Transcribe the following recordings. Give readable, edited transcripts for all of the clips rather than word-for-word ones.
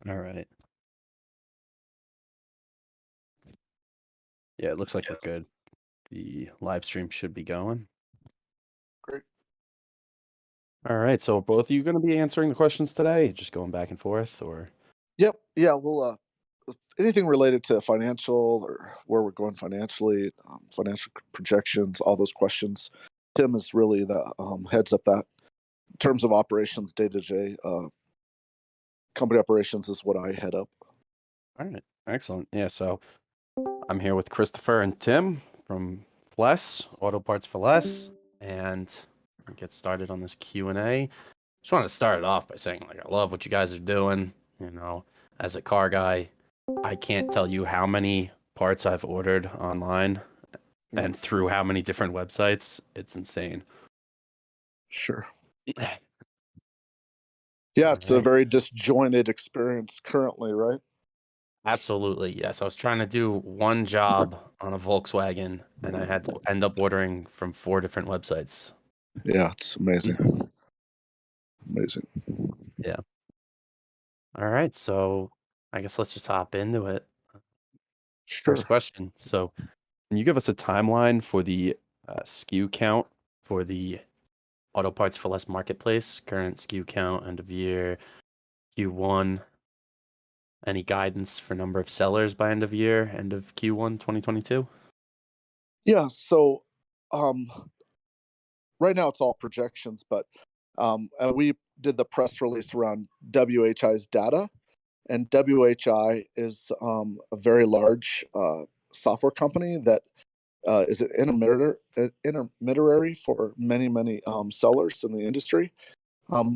All right. Yeah, it looks like we're good. The live stream should be going. Great. All right. So both of you going to be answering the questions today? Just going back and forth, or? Yep. Yeah. We'll anything related to financial or where we're going financially, financial projections, all those questions. Tim is really the heads up that. In terms of operations, day to day, company operations is what I head up. All right. Excellent. Yeah. So I'm here with Christopher and Tim from FLES, Auto Parts for Less, and we'll get started on this Q&A. Just wanted to start it off by saying, like, I love what you guys are doing. You know, as a car guy, I can't tell you how many parts I've ordered online and through how many different websites. It's insane. Sure. Yeah, it's a very disjointed experience currently, right? Absolutely, yes. I was trying to do one job on a Volkswagen, and I had to end up ordering from 4 different websites. Yeah, it's amazing. Amazing. Yeah. All right, so I guess let's just hop into it. Sure. First question. So, can you give us a timeline for the SKU count for the Auto Parts for Less marketplace? Current SKU count, end of year, Q1. Any guidance for number of sellers by end of year, end of Q1 2022? Yeah, so right now it's all projections, but we did the press release around WHI's data, and WHI is a very large software company that is an intermediary for many sellers in the industry.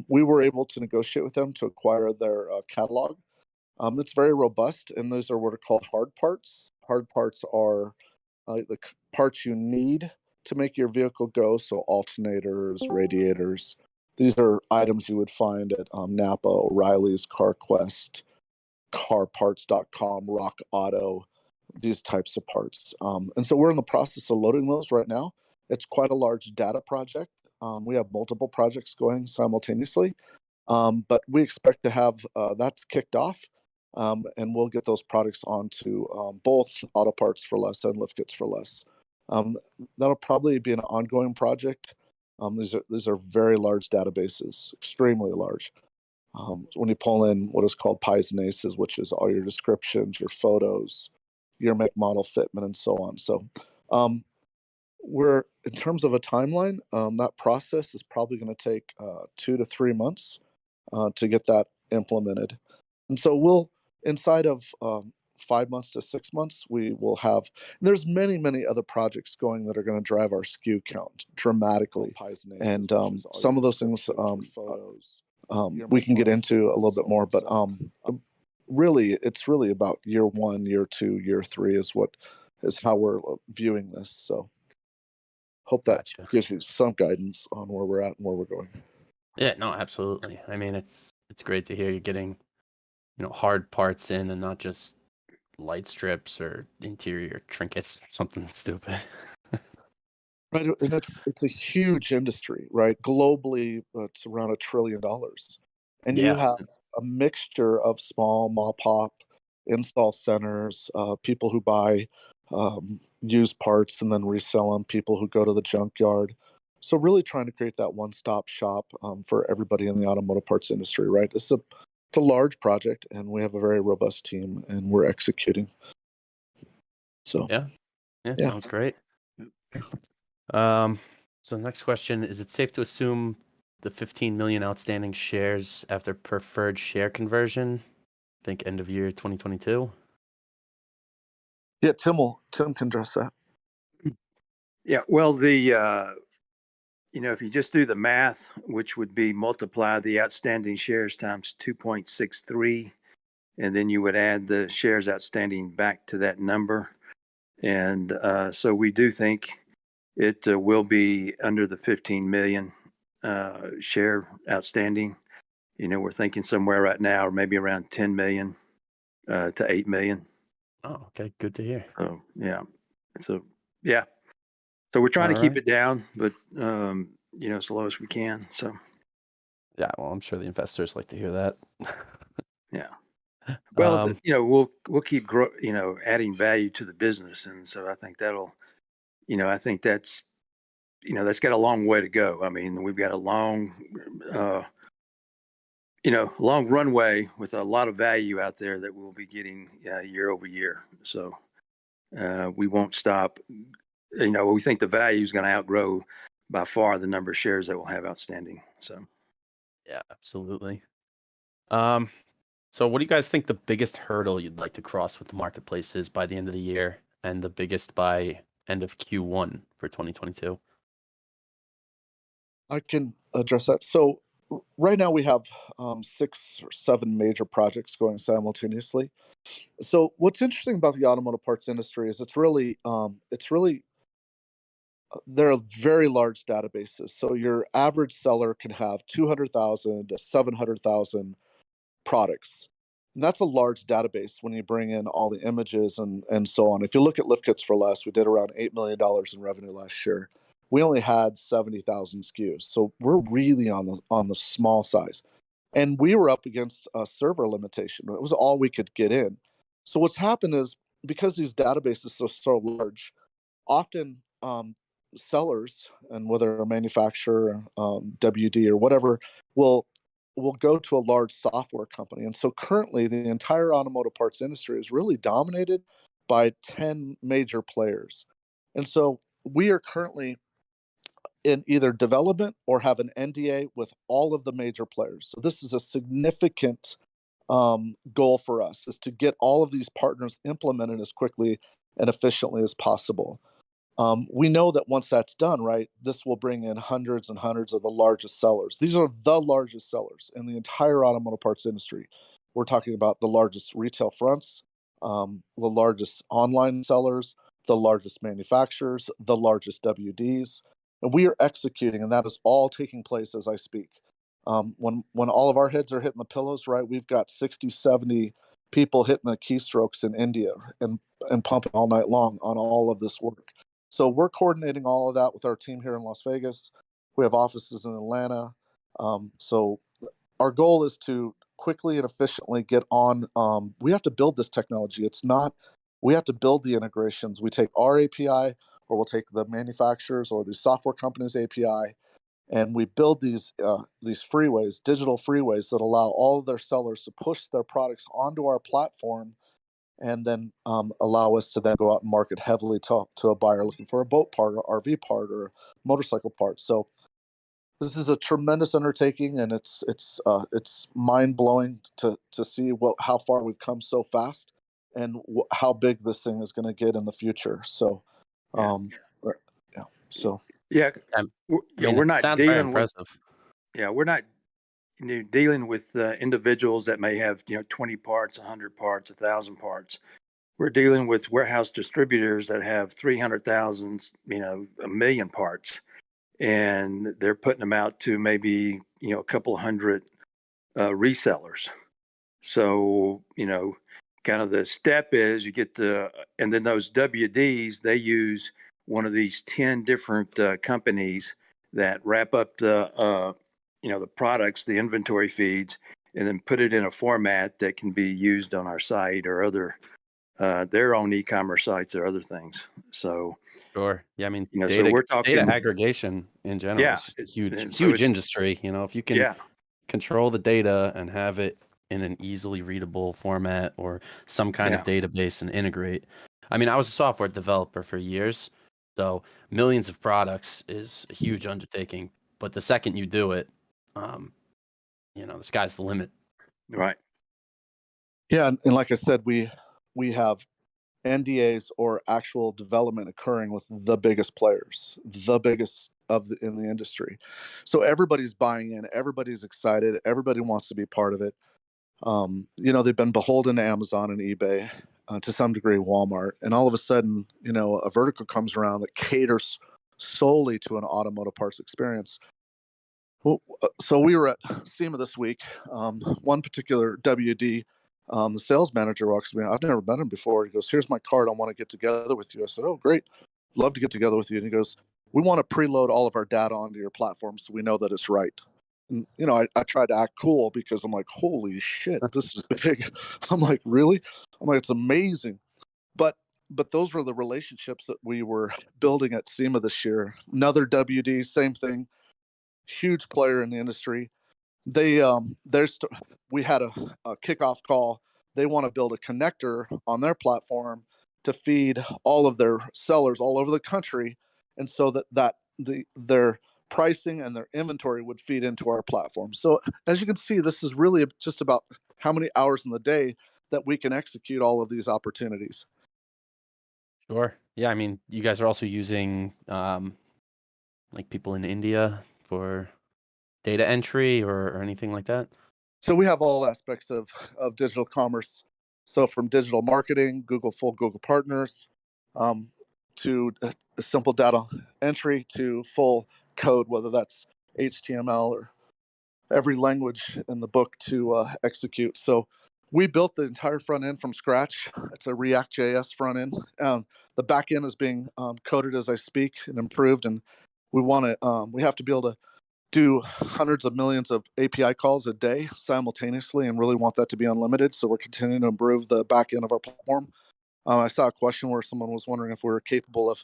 We were able to negotiate with them to acquire their catalog. It's very robust, and those are what are called hard parts. Hard parts are parts you need to make your vehicle go. So alternators, radiators. These are items you would find at Napa, O'Reilly's, CarQuest, CarParts.com, Rock Auto, these types of parts. And so we're in the process of loading those right now. It's quite a large data project. We have multiple projects going simultaneously, but we expect to have that's kicked off. And we'll get those products onto both Auto Parts for Less and Lift Kits for Less. That'll probably be an ongoing project. These are very large databases, extremely large. When you pull in what is called pies and aces, which is all your descriptions, your photos, your make, model, fitment, and so on. So we're in terms of a timeline, that process is probably going to take 2 to 3 months to get that implemented. And so we'll inside of 5 months to 6 months, we will have. And there's many other projects going that are going to drive our SKU count dramatically. And some of those things we can get into a little bit more, but really, it's really about year 1, year 2, year 3 is how we're viewing this. So hope that gives you some guidance on where we're at and where we're going. Yeah, no, absolutely. I mean, it's great to hear you're getting, hard parts in and not just light strips or interior trinkets or something stupid. Right, and it's a huge industry, right? Globally, it's around $1 trillion, and you have a mixture of small mom-pop install centers, people who buy used parts and then resell them, people who go to the junkyard. So really trying to create that one-stop shop for everybody in the automotive parts industry, right? It's a large project, and we have a very robust team, and we're executing. So yeah, sounds great. So next question, is it safe to assume the 15 million outstanding shares after preferred share conversion? I think end of year 2022. Yeah, Tim can address that. Yeah, well, if you just do the math, which would be multiply the outstanding shares times 2.63, and then you would add the shares outstanding back to that number. And so we do think it will be under the 15 million share outstanding. We're thinking somewhere right now, or maybe around 10 million to 8 million. Oh, okay. Good to hear. So, yeah. So we're trying to keep it down, but, as low as we can. So, yeah, well, I'm sure the investors like to hear that. Yeah. Well, Um, we'll keep adding value to the business, and so I think I think that's got a long way to go. I mean, we've got a uh, long runway with a lot of value out there that we'll be getting year over year. So we won't stop. We think the value is going to outgrow by far the number of shares that we'll have outstanding. So yeah, absolutely. Um, so what do you guys think the biggest hurdle you'd like to cross with the marketplace is by the end of the year, and the biggest by end of Q1 for 2022? I can address that. So right now we have 6 or 7 major projects going simultaneously. So what's interesting about the automotive parts industry is it's really they're very large databases. So your average seller can have 200,000 to 700,000 products. And that's a large database when you bring in all the images and so on. If you look at Lift Kits for Less, we did around $8 million in revenue last year. We only had 70,000 SKUs, so we're really on the small size. And we were up against a server limitation. It was all we could get in. So what's happened is because these databases are so large, often sellers, and whether a manufacturer, WD or whatever, will will go to a large software company. And so currently the entire automotive parts industry is really dominated by 10 major players. And so we are currently in either development or have an NDA with all of the major players. So this is a significant goal for us, is to get all of these partners implemented as quickly and efficiently as possible. We know that once that's done, right, this will bring in hundreds and hundreds of the largest sellers. These are the largest sellers in the entire automotive parts industry. We're talking about the largest retail fronts, the largest online sellers, the largest manufacturers, the largest WDs, and we are executing, and that is all taking place as I speak. When all of our heads are hitting the pillows, right, we've got 60, 70 people hitting the keystrokes in India and pumping all night long on all of this work. So we're coordinating all of that with our team here in Las Vegas. We have offices in Atlanta. So our goal is to quickly and efficiently get on. We have to build this technology. It's not, we have to build the integrations. We take our API, or we'll take the manufacturers or the software company's API, and we build these freeways, digital freeways that allow all of their sellers to push their products onto our platform, and then allow us to then go out and market heavily to a buyer looking for a boat part or RV part or motorcycle part. So this is a tremendous undertaking, and it's mind blowing to see how far we've come so fast, and how big this thing is going to get in the future. So, yeah, uh, yeah. So yeah, Um, I mean, we're it not sounds very dealing with impressive. we're not dealing with individuals that may have 20 parts, 100 parts, 1,000 parts. We're dealing with warehouse distributors that have 300,000, a million parts, and they're putting them out to maybe a couple hundred resellers. So kind of the step is you get and then those WDs, they use one of these 10 different companies that wrap up the products, the inventory feeds, and then put it in a format that can be used on our site or other their own e-commerce sites or other things. So, Sure. Yeah, I mean, so we're data talking, aggregation in general yeah. is just a huge And so huge it's, industry. If you can yeah, control the data and have it in an easily readable format or some kind of yeah, database and integrate. I mean, I was a software developer for years, so millions of products is a huge undertaking. But the second you do it, um, the sky's the limit. right. yeah, and like I said, we have NDAs or actual development occurring with the biggest players, the biggest in the industry. So everybody's buying in, everybody's excited, everybody wants to be part of it. They've been beholden to Amazon and eBay, to some degree Walmart, and all of a sudden, a vertical comes around that caters solely to an automotive parts experience. Well, so we were at SEMA this week. One particular WD, the sales manager walks me. I've never met him before. He goes, "Here's my card. I want to get together with you." I said, "Oh, great, love to get together with you." And he goes, "We want to preload all of our data onto your platform so we know that it's right." And, I tried to act cool because I'm like, holy shit, this is big. I'm like, really? I'm like, it's amazing. But those were the relationships that we were building at SEMA this year. Another WD, same thing, huge player in the industry. We had a kickoff call. They want to build a connector on their platform to feed all of their sellers all over the country, and so their pricing and their inventory would feed into our platform. So as you can see, this is really just about how many hours in the day that we can execute all of these opportunities. Sure. Yeah, I mean, you guys are also using like people in India for data entry or anything like that? So we have all aspects of digital commerce. So from digital marketing, Google partners, um, to a simple data entry to full code, whether that's HTML or every language in the book to execute. So we built the entire front end from scratch. It's a React JS front end. The back end is being coded as I speak and improved. And we have to be able to do hundreds of millions of API calls a day simultaneously and really want that to be unlimited. So we're continuing to improve the back end of our platform. I saw a question where someone was wondering if we were capable of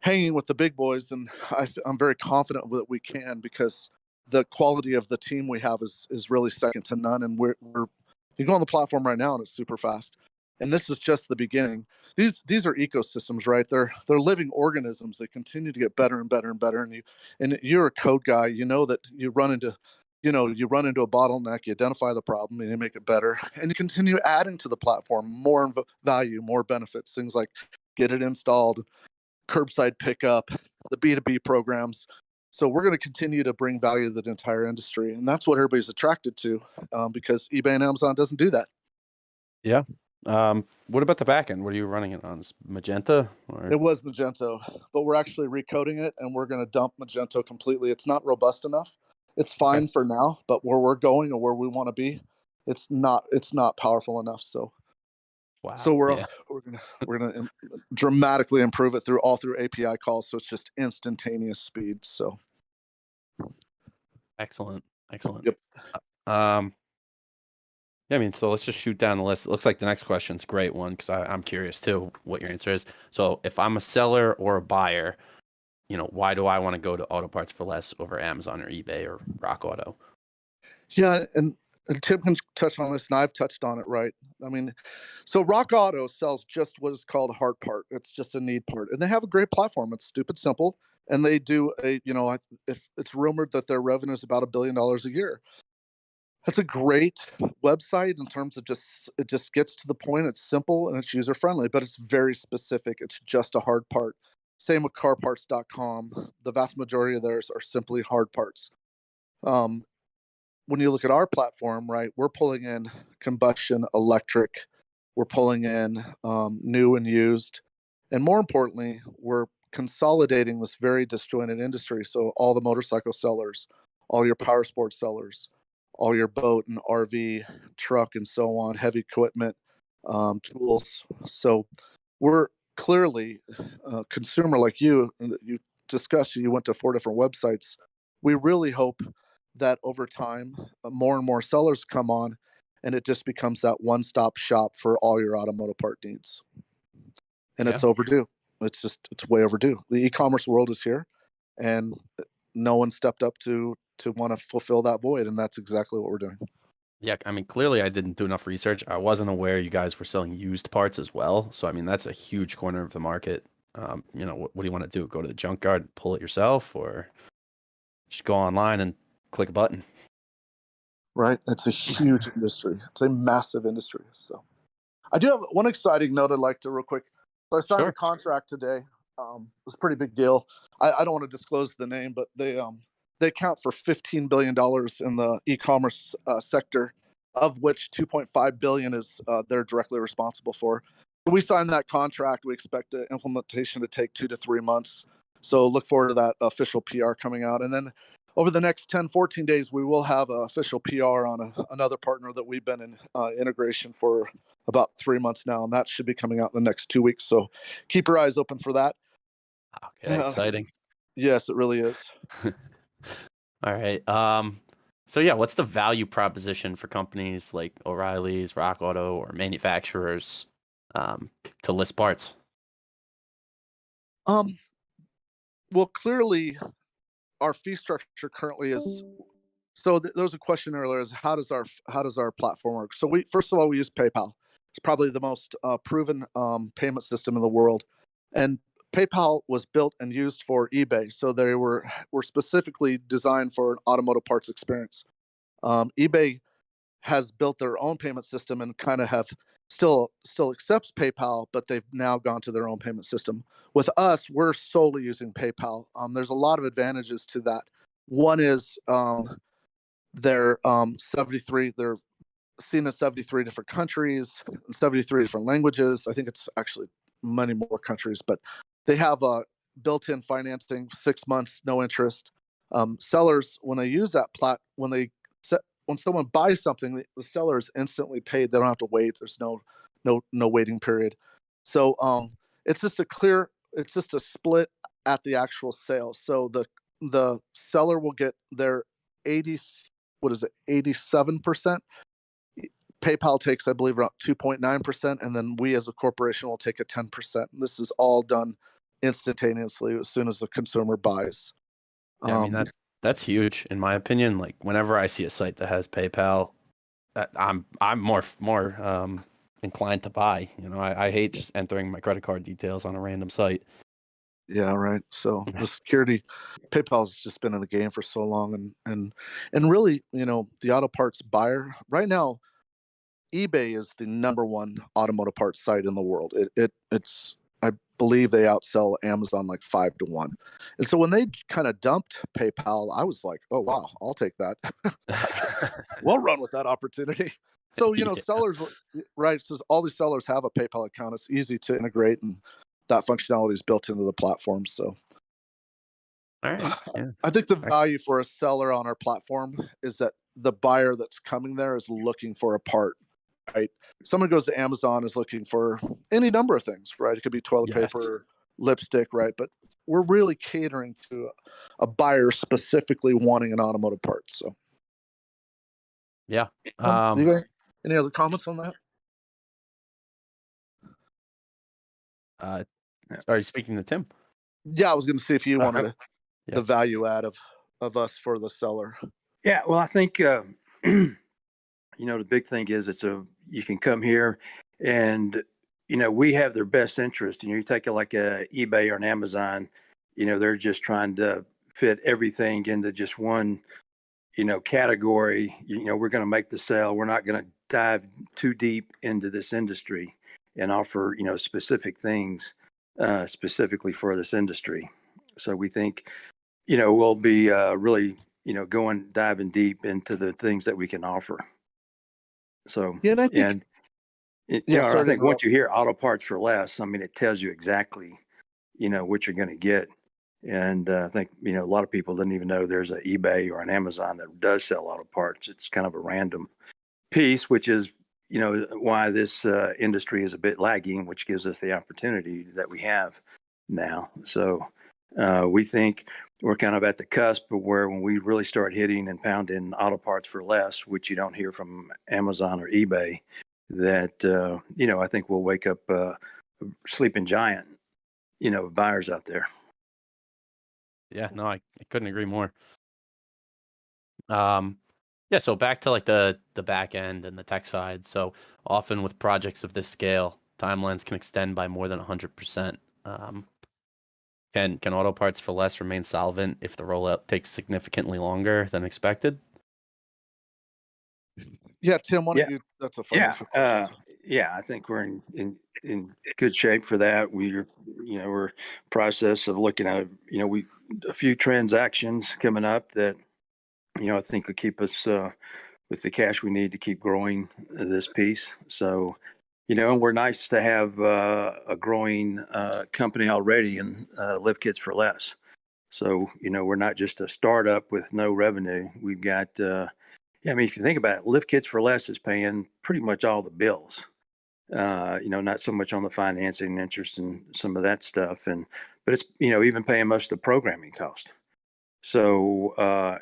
hanging with the big boys, and I'm very confident that we can, because the quality of the team we have is really second to none. And you go on the platform right now and it's super fast. And this is just the beginning. These are ecosystems, right? They're living organisms. They continue to get better and better and better. And you're a code guy. You know that you run into a bottleneck, you identify the problem, and you make it better. And you continue adding to the platform more value, more benefits, things like get it installed, curbside pickup, the B2B programs. So we're going to continue to bring value to the entire industry, and that's what everybody's attracted to, because eBay and Amazon doesn't do that. Yeah. What about the back end? What are you running it on? Is Magenta? Or? It was Magento, but we're actually recoding it, and we're going to dump Magento completely. It's not robust enough. It's fine for now, but where we're going or where we want to be, it's not powerful enough. So Wow. we're gonna dramatically improve it through API calls, so it's just instantaneous speed. So Excellent. Yep. Yeah, I mean, so let's just shoot down the list. It looks like the next question's a great one, because I'm curious too what your answer is. So if I'm a seller or a buyer, why do I want to go to Auto Parts for Less over Amazon or eBay or Rock Auto? Yeah, and Tim can touch on this, and I've touched on it, right? I mean, so Rock Auto sells just what is called a hard part. It's just a need part, and they have a great platform. It's stupid simple, and they do if it's rumored that their revenue is about $1 billion a year. That's a great website in terms of it just gets to the point. It's simple and it's user friendly, but it's very specific. It's just a hard part. Same with carparts.com. The vast majority of theirs are simply hard parts. When you look at our platform, right, we're pulling in combustion, electric, we're pulling in new and used, and more importantly, we're consolidating this very disjointed industry. So all the motorcycle sellers, all your power sports sellers, all your boat and RV, truck, and so on, heavy equipment, tools. So we're clearly a consumer like you. You discussed, you went to 4 different websites. We really hope that over time, more and more sellers come on, and it just becomes that one-stop shop for all your automotive part needs. And Yeah. it's overdue. It's way overdue. The e-commerce world is here, and no one stepped up to want to fulfill that void, and that's exactly what we're doing. Yeah, I mean, clearly I didn't do enough research. I wasn't aware you guys were selling used parts as well. So, I mean, that's a huge corner of the market. What do you want to do? Go to the junkyard, pull it yourself, or just go online and click a button? Right? It's a huge industry. It's a massive industry. So I do have one exciting note I'd like to real quick. So I signed a contract today. It was a pretty big deal. I don't want to disclose the name, but they account for $15 billion in the e-commerce sector, of which 2.5 billion is they're directly responsible for. We signed that contract. We expect the implementation to take 2 to 3 months. So look forward to that official PR coming out. And then over the next 10, 14 days, we will have an official PR on another partner that we've been in integration for about 3 months now. And that should be coming out in the next 2 weeks. So keep your eyes open for that. Okay, exciting. Yes, it really is. All right. So yeah, what's the value proposition for companies like O'Reilly's, Rock Auto, or manufacturers to list parts? Um, well, clearly, our fee structure currently is. So there was a question earlier: is how does our platform work? So we first of all we use PayPal. It's probably the most proven payment system in the world, and PayPal was built and used for eBay. So they were specifically designed for an automotive parts experience. eBay has built their own payment system and kind of have still accepts PayPal, but they've now gone to their own payment system. With us, we're solely using PayPal. There's a lot of advantages to that. One is they're 73. They're seen in 73 different countries, 73 different languages. I think it's actually many more countries, but they have a built-in financing, 6 months, no interest. Sellers, when they use that when someone buys something, the seller is instantly paid. They don't have to wait. There's no waiting period. So it's just a split at the actual sale. So the seller will get their 80 what is it 87%. PayPal takes, I believe, around 2.9%, and then we as a corporation will take a 10%. This is all done instantaneously as soon as the consumer buys. Yeah, I mean that's huge in my opinion. Like whenever I see a site that has PayPal, I'm more inclined to buy. You know, I hate just entering my credit card details on a random site. Yeah, right. So the security, PayPal's just been in the game for so long, and really, the auto parts buyer right now, eBay is the number one automotive parts site in the world. It's I believe they outsell Amazon like 5 to 1. And so when they kind of dumped PayPal, I was like, oh wow, I'll take that. We'll run with that opportunity. So Yeah. sellers, right? Says all these sellers have a PayPal account. It's easy to integrate, and that functionality is built into the platform. So All right. Yeah. I think the Excellent. value for a seller on our platform is that the buyer that's coming there is looking for a part, right? Someone goes to Amazon is looking for any number of things, right? It could be toilet Yes. paper, lipstick, right? But we're really catering to a buyer specifically wanting an automotive part. So, Yeah. you got any other comments on that? Uh, are you speaking to Tim? Yeah, I was going to see if you wanted Yeah. the value add of us for the seller. Yeah, well, I think the big thing is you can come here and we have their best interest. You take it like a eBay or an Amazon, they're just trying to fit everything into just one category. We're going to make the sale. We're not going to dive too deep into this industry and offer specific things specifically for this industry. So we think we'll be really diving deep into the things that we can offer. So Yeah, and I think, I sorry to think once interrupt. you hear auto parts for less, I mean, it tells you exactly what you're going to get. And I think a lot of people didn't even know there's an eBay or an Amazon that does sell auto parts. It's kind of a random piece, which is why this industry is a bit lagging, which gives us the opportunity that we have now. So we think we're kind of at the cusp of where when we really start hitting and pounding auto parts for less, which you don't hear from Amazon or eBay, that I think we'll wake up a sleeping giant, buyers out there. Yeah. No, I couldn't agree more. Yeah. So back to like the back end and the tech side. So often with projects of this scale, timelines can extend by more than 100%. Can auto parts for less remain solvent if the rollout takes significantly longer than expected? Yeah, Tim, why don't Yeah. you? That's a Yeah. financial question. Yeah, I think we're in good shape for that. We're process of looking at, a few transactions coming up that, I think could keep us, with the cash we need to keep growing this piece. So, and we're nice to have a growing company already in Lift Kits for Less. So, we're not just a startup with no revenue. We've got, I mean, if you think about it, Lift Kits for Less is paying pretty much all the bills. Not so much on the financing, interest, and some of that stuff, but it's even paying most of the programming cost. So,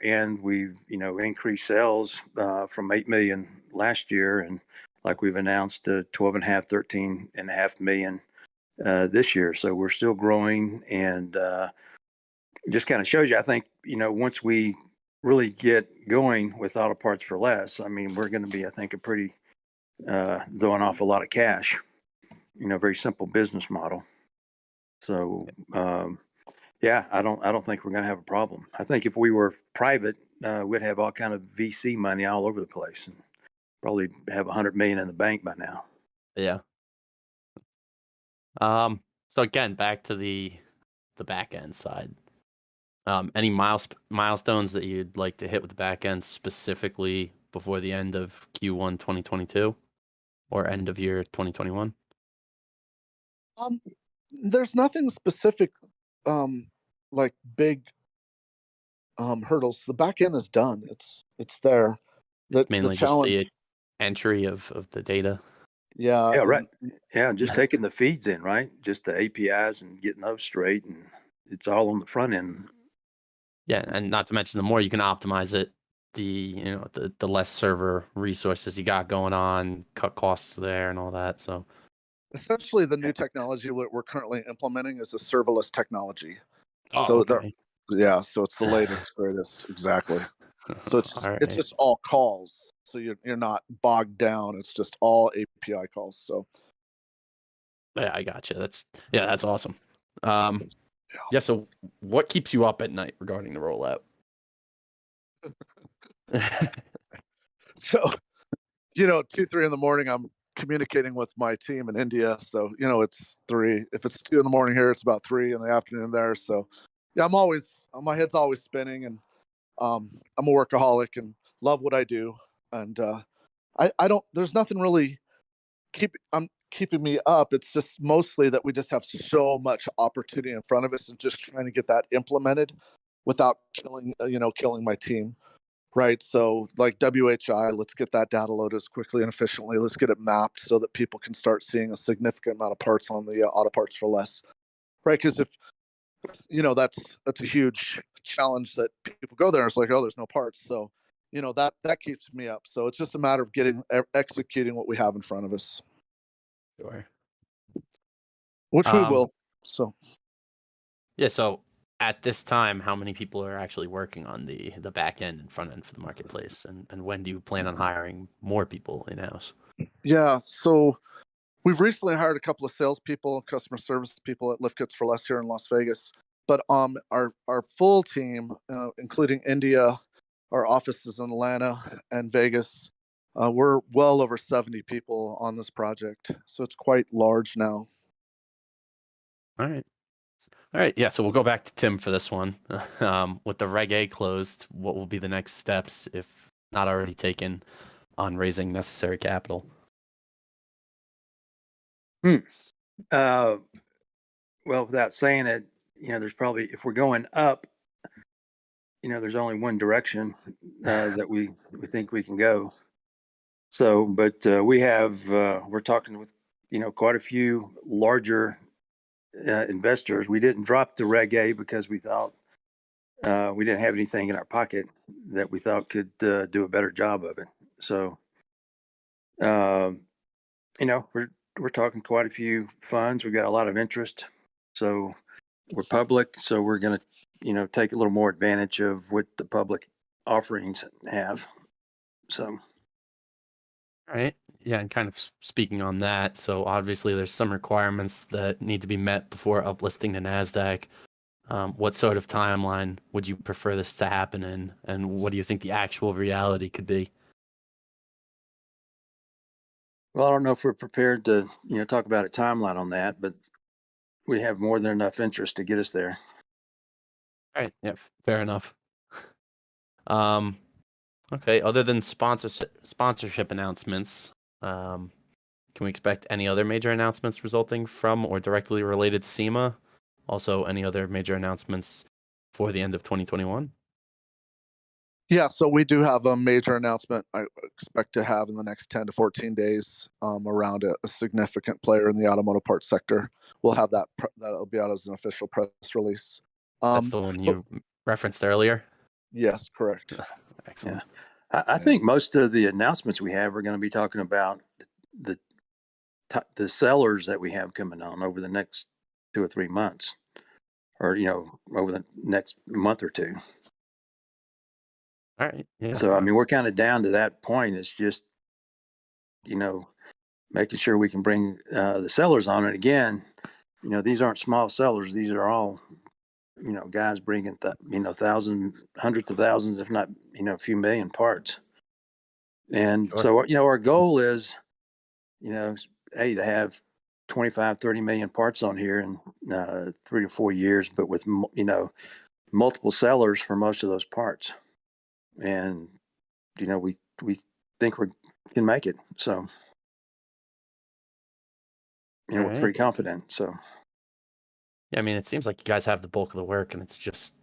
and we've, increased sales from 8 million last year. And like we've announced, 12 and a half, 13 and a half million this year. So we're still growing, and it just kind of shows you, I think, once we really get going with auto parts for less, I mean, we're going to be, I think, a pretty throwing off a lot of cash, very simple business model. So, yeah, I don't think we're going to have a problem. I think if we were private, we'd have all kind of VC money all over the place and probably have 100 million in the bank by now. Yeah. So again, back to the back end side. Any milestones that you'd like to hit with the back end specifically before the end of Q1 2022 or end of year 2021? There's nothing specific, like big hurdles. The back end is done. It's there. It's The mainly just challenge, the entry of the data. yeah, Yeah, right. Yeah, just taking the feeds in, right? Just the APIs and getting those straight, and it's all on the front end. Yeah, and not to mention the more you can optimize it, the the less server resources you got going on, cut costs there and all that. So essentially the new technology we're currently implementing is a serverless technology. oh, So okay. yeah, so it's the latest, greatest, exactly. So All it's right. just all calls. So you're not bogged down. It's just all API calls. So Yeah, I got you. That's awesome. Yeah, so what keeps you up at night regarding the rollout? so 2, 3 in the morning, I'm communicating with my team in India. So it's 3. If it's 2 in the morning here, it's about 3 in the afternoon there. So yeah, my head's always spinning, and I'm a workaholic and love what I do. And I don't. There's nothing really keeping me up. It's just mostly that we just have so much opportunity in front of us, and just trying to get that implemented without killing my team. Right. So like WHI, let's get that data loaded as quickly and efficiently. Let's get it mapped so that people can start seeing a significant amount of parts on the auto parts for less. Right. Because if that's a huge challenge that people go there. It's like, oh, there's no parts. So that keeps me up. So it's just a matter of executing what we have in front of us, Sure. which we will. So Yeah, so at this time, how many people are actually working on the back end and front end for the marketplace, and when do you plan on hiring more people in house? yeah. So we've recently hired a couple of salespeople, customer service people at Lift Kits for Less here in Las Vegas. But our full team, including India, our offices in Atlanta and Vegas, we're well over 70 people on this project. So it's quite large now. All right. All right, yeah, so we'll go back to Tim for this one. With the Reg A closed, what will be the next steps, if not already taken, on raising necessary capital? Well, without saying it, there's probably, if we're going up, there's only one direction that we think we can go. So, but we're talking with, quite a few larger investors. We didn't drop the Reg A because we thought we didn't have anything in our pocket that we thought could do a better job of it. So, we're talking quite a few funds. We've got a lot of interest. So we're public. So we're going to, take a little more advantage of what the public offerings have. So. All right. Yeah, and kind of speaking on that, so obviously there's some requirements that need to be met before uplisting to NASDAQ. What sort of timeline would you prefer this to happen in, and what do you think the actual reality could be? Well, I don't know if we're prepared to, talk about a timeline on that, but we have more than enough interest to get us there. All right. Yeah, fair enough. Okay. Other than sponsorship announcements, can we expect any other major announcements resulting from or directly related to SEMA? Also, any other major announcements for the end of 2021? Yeah, so we do have a major announcement I expect to have in the next 10 to 14 days around a significant player in the automotive parts sector. We'll have that'll be out as an official press release. That's the one But you referenced earlier? Yes, correct. Excellent. I think most of the announcements we have are going to be talking about the the sellers that we have coming on over the next 2 or 3 months, or over the next month or two. All right. Yeah. So I mean, we're kind of down to that point. It's just making sure we can bring the sellers on. And again, these aren't small sellers. These are all guys bringing thousands, hundreds of thousands, if not a few million parts. And Sure. so our goal is hey, to have 25, 30 million parts on here in 3 to 4 years, but with multiple sellers for most of those parts. And we think we can make it. So All we're right. pretty confident. So Yeah, I mean, it seems like you guys have the bulk of the work, and it's just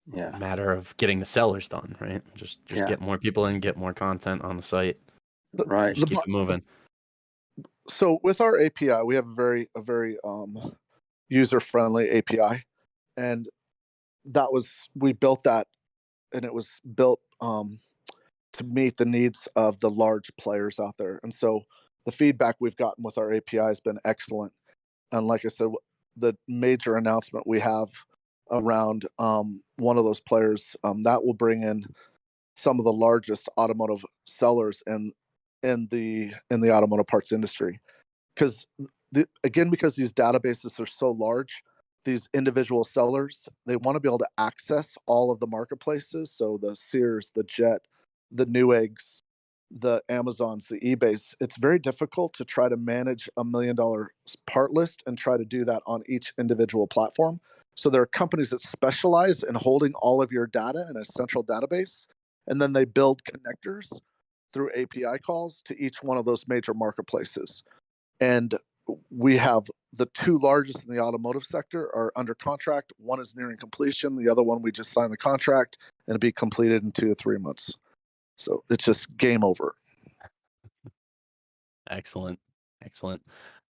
yeah, a matter of getting the sellers done, right? Just get more people in, get more content on the site, right. just keep it moving. So with our API, we have a very user-friendly API, and we built that, and it was built to meet the needs of the large players out there. And so the feedback we've gotten with our API has been excellent. And like I said, the major announcement we have around one of those players that will bring in some of the largest automotive sellers in the automotive parts industry. Because because these databases are so large, these individual sellers, they want to be able to access all of the marketplaces. So the Sears, the Jet, the Newegg's, the Amazons, the eBays. It's very difficult to try to manage $1 million part list and try to do that on each individual platform. So there are companies that specialize in holding all of your data in a central database, and then they build connectors through API calls to each one of those major marketplaces. And we have the two largest in the automotive sector are under contract. One is nearing completion. The other one, we just signed the contract, and it'll be completed in 2 to 3 months. So it's just game over. Excellent.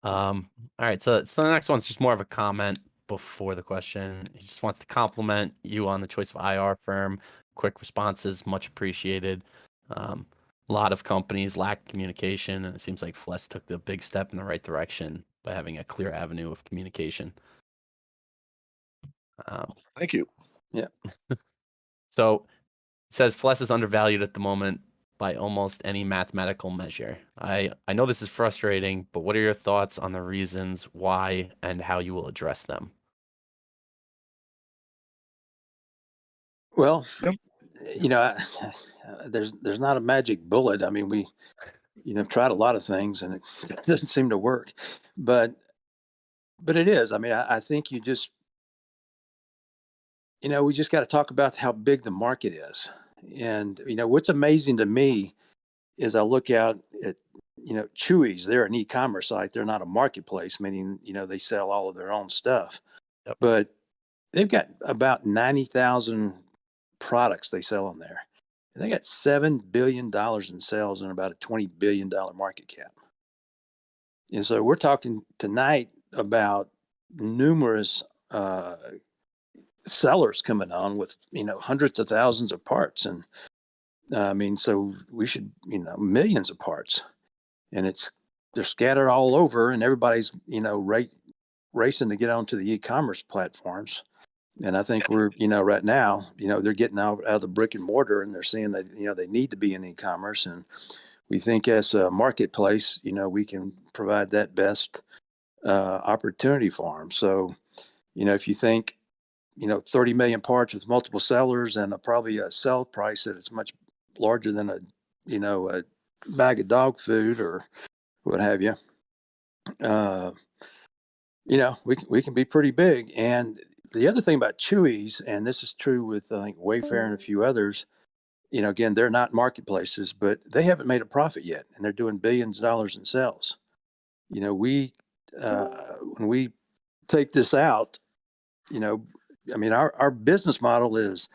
All right. So the next one's just more of a comment before the question. He just wants to compliment you on the choice of IR firm. Quick responses, much appreciated. A lot of companies lack communication, and it seems like FLES took the big step in the right direction by having a clear avenue of communication. Thank you. Yeah. So it says FLES is undervalued at the moment by almost any mathematical measure. I know this is frustrating, but what are your thoughts on the reasons why and how you will address them? Well, Yep. there's not a magic bullet. I mean, we tried a lot of things and it doesn't seem to work, but it is. I mean, I think you just we just got to talk about how big the market is. And what's amazing to me is I look out at Chewy's. They're an e-commerce site. They're not a marketplace, meaning they sell all of their own stuff. Yep. But they've got about 90,000 products they sell on there. And they got $7 billion in sales and about a $20 billion market cap. And so we're talking tonight about numerous sellers coming on with hundreds of thousands of parts, and I mean, so we should millions of parts, and they're scattered all over, and everybody's racing to get onto the e-commerce platforms. And I think we're right now they're getting out of the brick and mortar, and they're seeing that they need to be in e-commerce, and we think as a marketplace we can provide that best opportunity for them. So if you think 30 million parts with multiple sellers and probably a sell price that is much larger than a bag of dog food or what have you. We can be pretty big. And the other thing about Chewy's, and this is true with I think Wayfair and a few others, again, they're not marketplaces, but they haven't made a profit yet, and they're doing billions of dollars in sales. When we take this out, I mean, our business model is,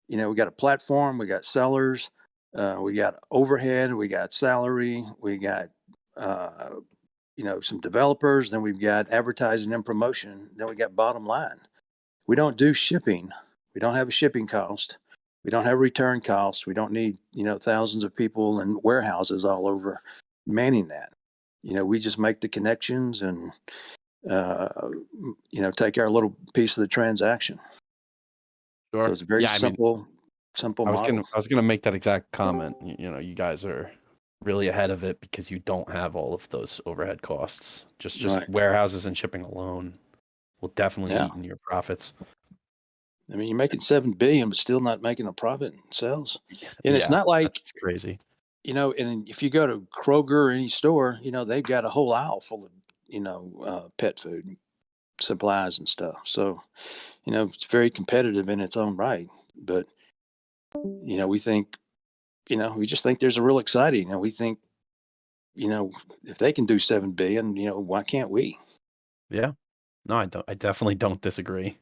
we got a platform, we got sellers, we got overhead, we got salary, we got, some developers, then we've got advertising and promotion, then we got bottom line. We don't do shipping We don't have a shipping cost. We don't have return costs. We don't need, thousands of people and warehouses all over manning that. We just make the connections and, take our little piece of the transaction. So Sure. it's a very Yeah, I mean, simple I was model. gonna make that exact comment. You guys are really ahead of it because you don't have all of those overhead costs. Just Right. warehouses and shipping alone will definitely Yeah. eat into your profits. I mean, you're making 7 billion, but still not making a profit in sales. And it's Yeah, not like, that's crazy. and if you go to Kroger or any store, they've got a whole aisle full of, pet food supplies and stuff. So, it's very competitive in its own right. But, we think, we just think there's a real exciting, we think, if they can do 7 billion, why can't we? Yeah. No, I definitely don't disagree.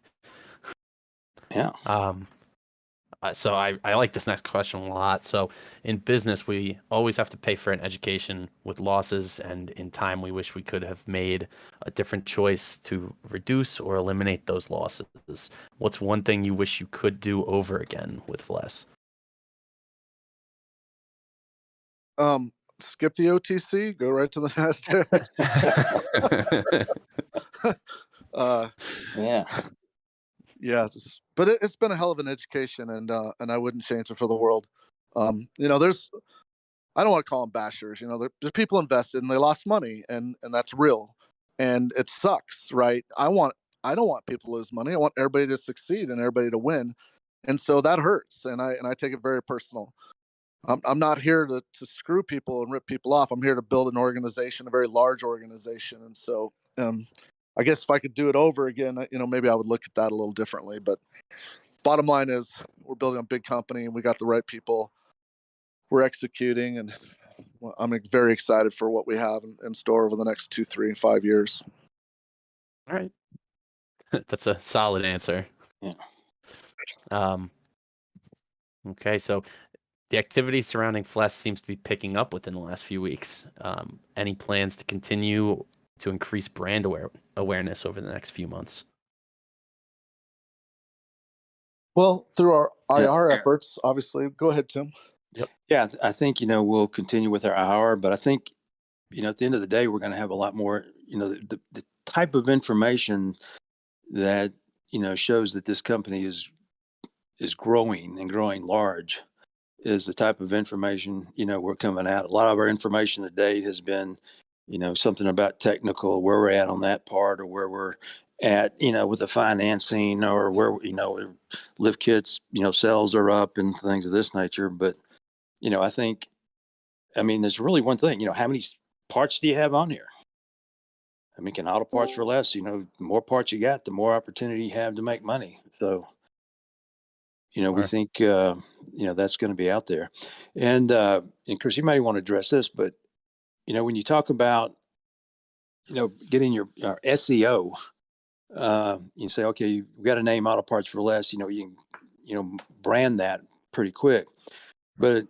Yeah. So I like this next question a lot. So in business, we always have to pay for an education with losses, and in time, we wish we could have made a different choice to reduce or eliminate those losses. What's one thing you wish you could do over again with FLES? Skip the OTC, go right to the NASDAQ. Yeah. Yeah, but it's been a hell of an education, and I wouldn't change it for the world. There's I don't want to call them bashers. There's people invested and they lost money, and that's real, and it sucks, right? I don't want people to lose money. I want everybody to succeed and everybody to win, and so that hurts, and I take it very personal. I'm not here to screw people and rip people off. I'm here to build an organization, a very large organization, and so I guess if I could do it over again, maybe I would look at that a little differently. But bottom line is, we're building a big company, and we got the right people. We're executing, and I'm very excited for what we have in store over the next 2, 3, and 5 years. All right. That's a solid answer. Yeah. Okay, so the activity surrounding FLES seems to be picking up within the last few weeks. Any plans to continue to increase brand awareness over the next few months? Well, through our Yeah. IR efforts, obviously. Go ahead, Tim. Yeah, I think, we'll continue with our hour, but I think, at the end of the day, we're going to have a lot more, the type of information that, shows that this company is growing and growing large is the type of information, we're coming out. A lot of our information to date has been, something about technical, where we're at on that part, or where we're at, with the financing, or where, lift kits, sales are up and things of this nature. But, I think, there's really one thing, how many parts do you have on here? Can auto parts for less, the more parts you got, the more opportunity you have to make money. So, we Sure. think, that's going to be out there. And Chris, you might want to address this, but, when you talk about, getting your SEO, you say, okay, you've got a name auto parts for less, you can, brand that pretty quick. But,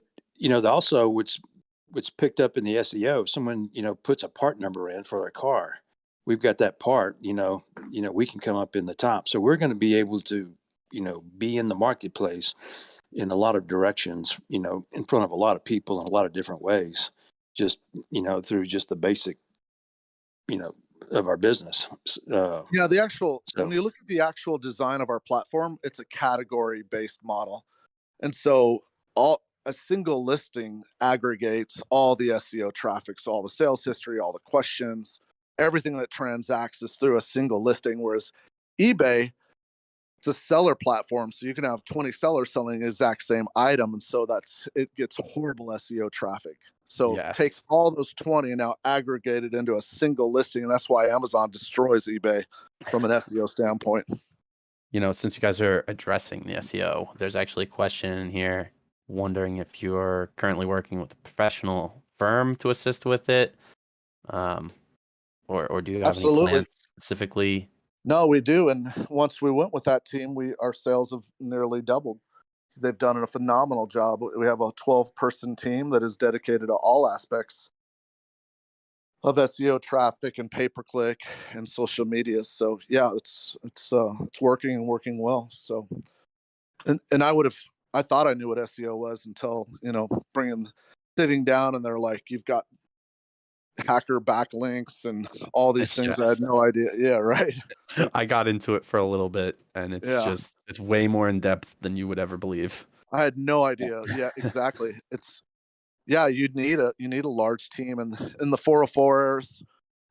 also what's picked up in the SEO, if someone, puts a part number in for their car, we've got that part, we can come up in the top. So we're going to be able to, be in the marketplace in a lot of directions, in front of a lot of people in a lot of different ways, just, through just the basic, of our business. Yeah, when So, you look at the actual design of our platform, it's a category-based model. And so a single listing aggregates all the SEO traffic, so all the sales history, all the questions, everything that transacts is through a single listing. Whereas eBay, it's a seller platform, so you can have 20 sellers selling the exact same item, and so it gets horrible SEO traffic. So take Yes. all those 20 and now aggregate it into a single listing, and that's why Amazon destroys eBay from an SEO standpoint. Since you guys are addressing the SEO, there's actually a question in here wondering if you're currently working with a professional firm to assist with it, um, or do you have any Absolutely. plans specifically? No, we do. And once we went with that team, our sales have nearly doubled. They've done a phenomenal job. We have a 12-person team that is dedicated to all aspects of SEO traffic and pay per click and social media. So yeah, it's working and working well. So and I thought I knew what SEO was until, sitting down and they're like, you've got hacker backlinks and all these things. I had Yes. no idea. Yeah, right. I got into it for a little bit, and Yeah, it's way more in depth than you would ever believe. I had no Yeah. idea. Yeah, exactly. Yeah, you need a large team, and in the 404ers,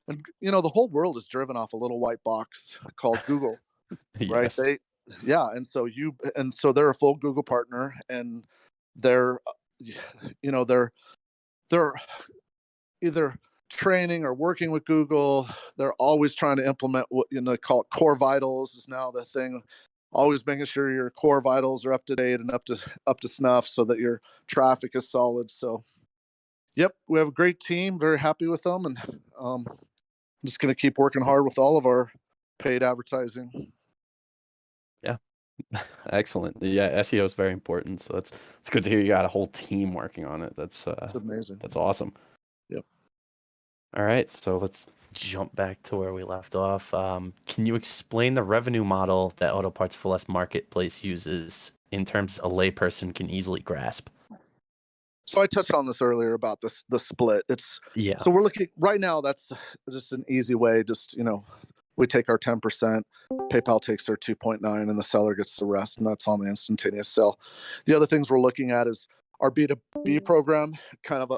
and the whole world is driven off a little white box called Google, right? Yes. Yeah, and so they're a full Google partner, and they're, they're either training or working with Google. They're always trying to implement what they call it core vitals is now the thing. Always making sure your core vitals are up to date and up to snuff, so that your traffic is solid. So, yep, we have a great team. Very happy with them, and I'm just going to keep working hard with all of our paid advertising. Yeah. Excellent. Yeah, SEO is very important. So it's good to hear you got a whole team working on it. It's amazing. That's awesome. Yep. All right, so let's jump back to where we left off. Can you explain the revenue model that Auto Parts for Less Marketplace uses in terms a layperson can easily grasp? So I touched on this earlier about the split. Yeah. So we're looking right now. That's just an easy way. Just we take our 10%, PayPal takes their 2.9, and the seller gets the rest, and that's on the instantaneous sale. The other things we're looking at is our B2B program, kind of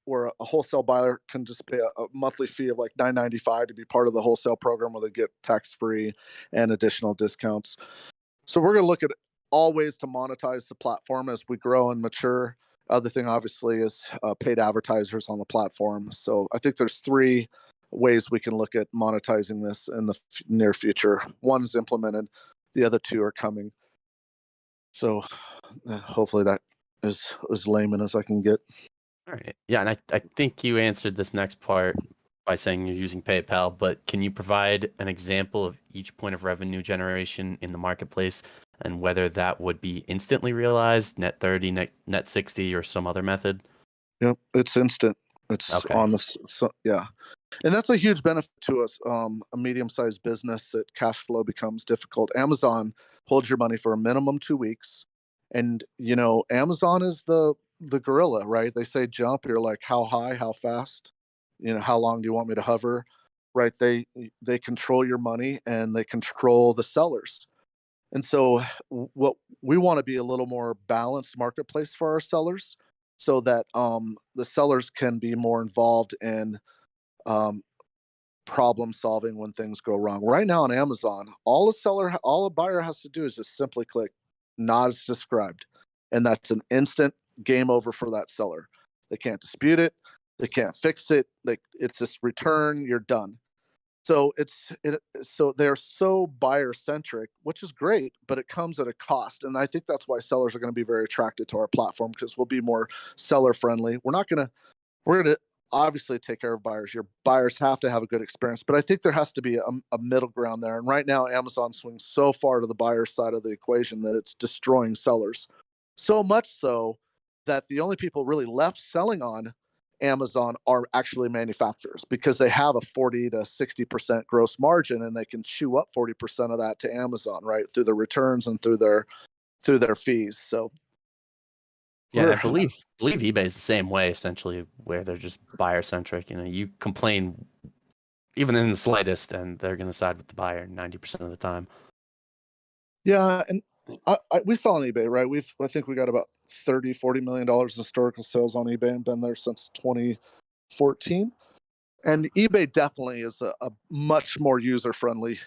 where a wholesale buyer can just pay a monthly fee of like $9.95 to be part of the wholesale program, where they get tax-free and additional discounts. So we're going to look at all ways to monetize the platform as we grow and mature. Other thing, obviously, is paid advertisers on the platform. So I think there's 3 ways we can look at monetizing this in the near future. One's implemented, the other 2 are coming. So hopefully that is as layman as I can get. All right. Yeah, and I think you answered this next part by saying you're using PayPal, but can you provide an example of each point of revenue generation in the marketplace and whether that would be instantly realized, net 30, net 60, or some other method? Yep, it's instant. It's Okay. on the yeah. And that's a huge benefit to us, a medium-sized business that cash flow becomes difficult. Amazon holds your money for a minimum 2 weeks, and Amazon is the gorilla, right? They say jump, you're like, how high, how fast, how long do you want me to hover, right? They control your money, and they control the sellers. And so what we want to be a little more balanced marketplace for our sellers, so that the sellers can be more involved in um, problem solving when things go wrong. Right now on Amazon, all a buyer has to do is just simply click not as described, and that's an instant game over for that seller. They can't dispute it, they can't fix it. It's just return, you're done. So they're so buyer centric, which is great, but it comes at a cost. And I think that's why sellers are going to be very attracted to our platform, because we'll be more seller friendly. We're going to obviously take care of buyers. Your buyers have to have a good experience, but I think there has to be a middle ground there. And right now, Amazon swings so far to the buyer side of the equation that it's destroying sellers. So much so that the only people really left selling on Amazon are actually manufacturers, because they have a 40 to 60% gross margin, and they can chew up 40% of that to Amazon, right, through the returns and through their fees. So Yeah, and I believe eBay is the same way, essentially, where they're just buyer centric. You complain even in the slightest, and they're going to side with the buyer 90% of the time. Yeah, and we saw on eBay, right? I think we got about $30-40 million in historical sales on eBay, and been there since 2014. And eBay definitely is a much more user friendly.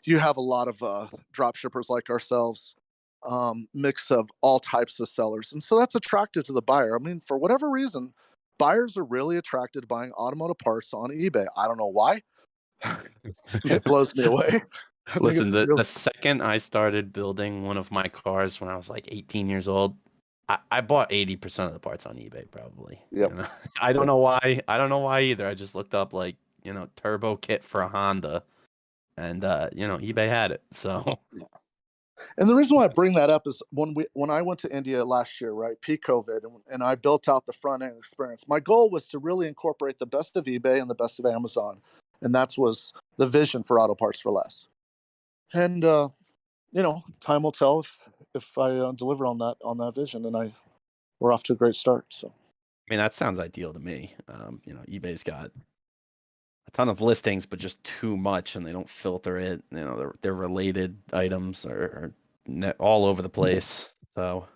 You have a lot of drop shippers like ourselves, mix of all types of sellers, and so that's attractive to the buyer. I mean, for whatever reason, buyers are really attracted to buying automotive parts on eBay. I don't know why. It blows me away. I think Listen, it's the real. second I started building one of my cars when I was like 18 years old, I bought 80% of the parts on eBay, probably. Yep. I don't know why. I don't know why either. I just looked up like, turbo kit for a Honda, and eBay had it. So And the reason why I bring that up is when I went to India last year, right, peak COVID, and I built out the front end experience. My goal was to really incorporate the best of eBay and the best of Amazon, and that was the vision for Auto Parts for Less. And time will tell deliver on that vision, and we're off to a great start. So I mean, that sounds ideal to me. eBay's got a ton of listings, but just too much, and they don't filter it. They're related items are all over the place. So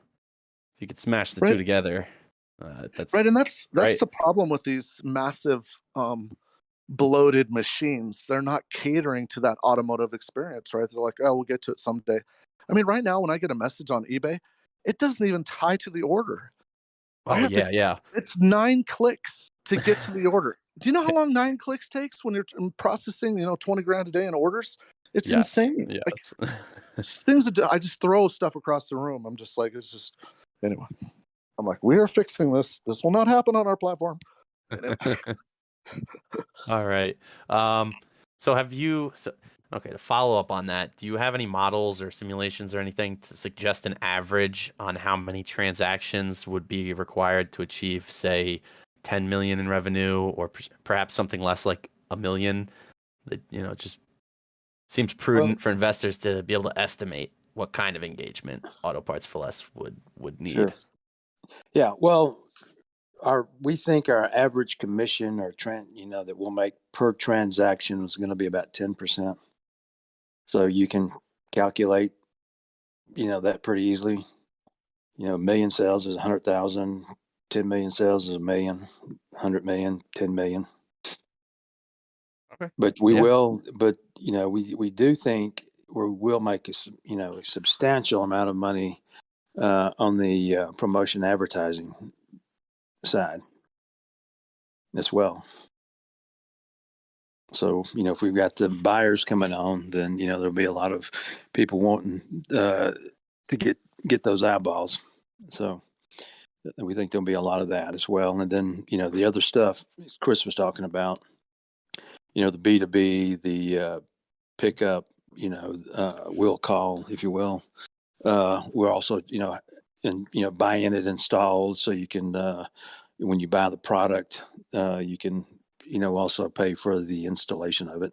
if you could smash the two right, together, that's right, and that's great. the problem with these massive bloated machines. They're not catering to that automotive experience, right? They're like, oh, we'll get to it someday. I mean, right now when I get a message on eBay, it doesn't even tie to the order. I Oh have to. yeah, yeah. It's 9 clicks to get to the order. Do you know how long 9 clicks takes when you're processing, 20 grand a day in orders? It's Yes, insane. Like yes. things that I just throw stuff across the room. I'm just like, it's just anyway. I'm like, we are fixing this. This will not happen on our platform. Anyway. All right. So okay, to follow up on that, do you have any models or simulations or anything to suggest an average on how many transactions would be required to achieve, say, 10 million in revenue, or perhaps something less like a million? That, just seems Well, prudent for investors to be able to estimate what kind of engagement Auto Parts for Less would need. sure. Yeah. Well, we think our average commission or that we'll make per transaction is going to be about 10%. So you can calculate, that pretty easily. A million sales is 100,000, 10 million sales is a million, 100 million, 10 million. Okay. But we do think we will make a substantial amount of money on the promotion advertising side as well. So, if we've got the buyers coming on, then, there'll be a lot of people wanting to get those eyeballs. So we think there'll be a lot of that as well. And then, the other stuff Chris was talking about, the B2B, the pickup, will call, if you will. We're also, buying it installed so you can, when you buy the product, you can, also pay for the installation of it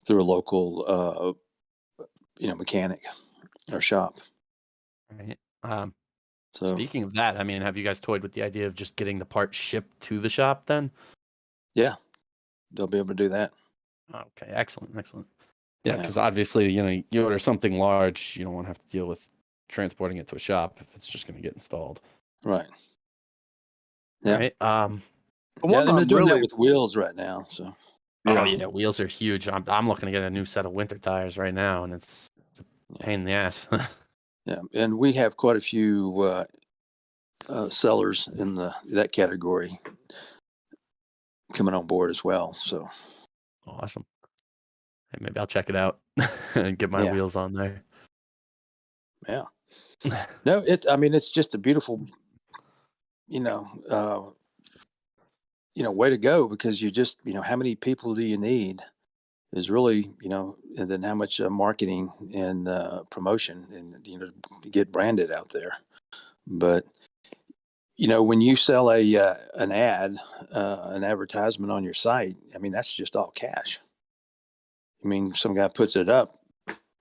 through a local, mechanic or shop. Right. So, Speaking of that, I mean, have you guys toyed with the idea of just getting the part shipped to the shop then? yeah, they'll be able to do that. Okay, excellent, excellent. Yeah, Yeah, because obviously, you order something large, you don't want to have to deal with transporting it to a shop if it's just going to get installed. right. All Yeah. right. The Yeah, one and they're I'm doing that really with wheels right now. So, Oh yeah, wheels are huge. I'm looking to get a new set of winter tires right now, and it's a pain in the ass. yeah, and we have quite a few sellers in that category coming on board as well. So, Awesome. Hey, maybe I'll check it out and get my yeah, wheels on there. yeah. No, it's just a beautiful, way to go, because you just, how many people do you need is really, and then how much marketing and promotion and, to get branded out there. But, when you sell an ad, an advertisement on your site, I mean, that's just all cash. I mean, some guy puts it up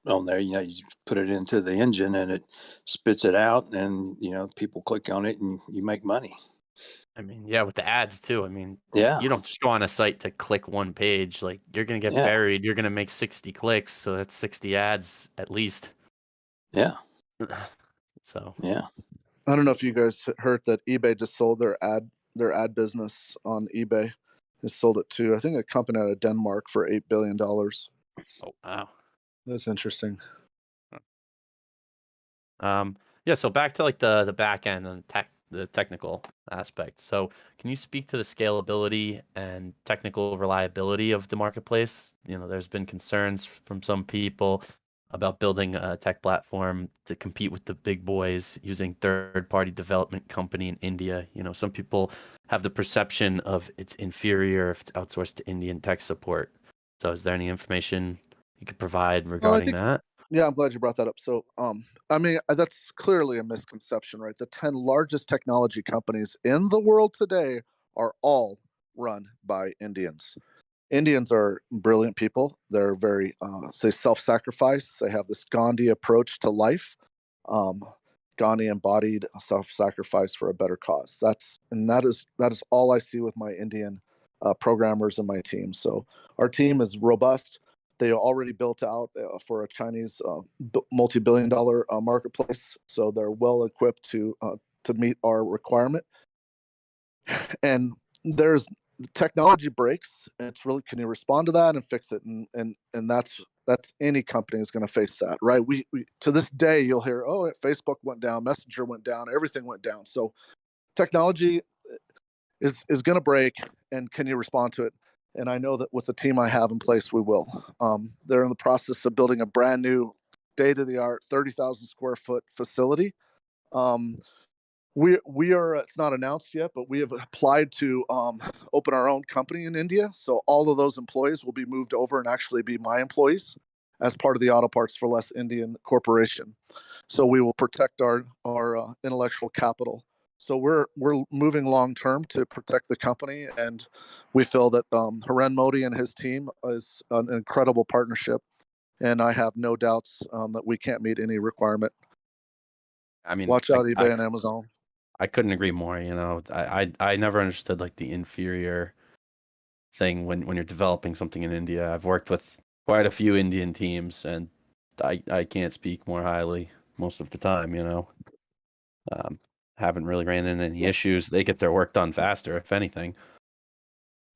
on there, you put it into the engine and it spits it out, and, people click on it and you make money. I mean, yeah, with the ads too. I mean, Yeah. you don't just go on a site to click one page. Like, you're gonna get Yeah. buried. You're gonna make 60 clicks, so that's 60 ads at least. Yeah. So Yeah. I don't know if you guys heard that eBay just sold their ad business on eBay. They sold it to, I think, a company out of Denmark for $8 billion. oh wow. That's interesting. Yeah, so back to like the back end and the technical aspect. So can you speak to the scalability and technical reliability of the marketplace? There's been concerns from some people about building a tech platform to compete with the big boys using third-party development company in India. Some people have the perception of it's inferior if it's outsourced to Indian tech support. So is there any information you could provide Well, I regarding think, that? yeah, I'm glad you brought that up. So, I mean, that's clearly a misconception, right? The 10 largest technology companies in the world today are all run by Indians. Indians are brilliant people. They're very, they self-sacrifice. They have this Gandhi approach to life. Ghani embodied self-sacrifice for a better cause. That is all I see with my Indian programmers and my team. So our team is robust. They are already built out for a Chinese multi-billion-dollar marketplace, so they're well equipped to meet our requirement. And there's technology breaks. And it's really, can you respond to that and fix it? And that's any company is going to face that, right? We to this day you'll hear, oh, Facebook went down, Messenger went down, everything went down. So technology is going to break, and can you respond to it? And I know that with the team I have in place, we will. They're in the process of building a brand new state-of-the-art 30,000 square foot facility. We are, it's not announced yet, but we have applied to open our own company in India. So all of those employees will be moved over and actually be my employees as part of the Auto Parts for Less Indian Corporation. So we will protect our intellectual capital. So we're moving long term to protect the company, and we feel that Haren Modi and his team is an incredible partnership, and I have no doubts that we can't meet any requirement. I mean, Watch out, eBay and Amazon. I couldn't agree more. I never understood like the inferior thing when you're developing something in India. I've worked with quite a few Indian teams, and I can't speak more highly most of the time. Haven't really ran into any issues. They get their work done faster, if anything.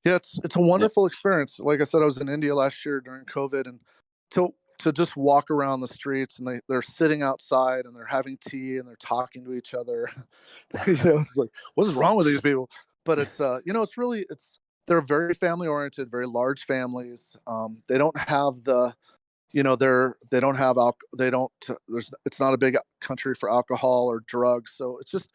Yeah, it's a wonderful experience. Like I said, I was in India last year during COVID, and to just walk around the streets, and they're sitting outside and they're having tea and they're talking to each other. It's like, what is wrong with these people? But it's it's really, they're very family oriented, very large families. They don't have the they don't have they don't there's it's not a big country for alcohol or drugs, so it's just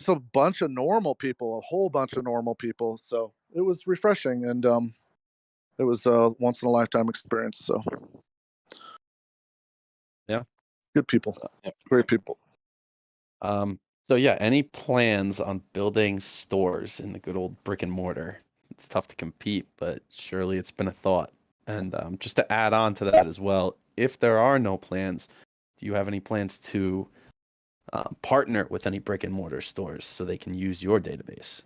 a bunch of normal people, a whole bunch of normal people. So it was refreshing, and it was a once in a lifetime experience. So Yeah, good people, great people. So yeah, any plans on building stores in the good old brick and mortar? It's tough to compete, but surely it's been a thought. And just to add on to that as well, if there are no plans, do you have any plans to partner with any brick and mortar stores so they can use your database?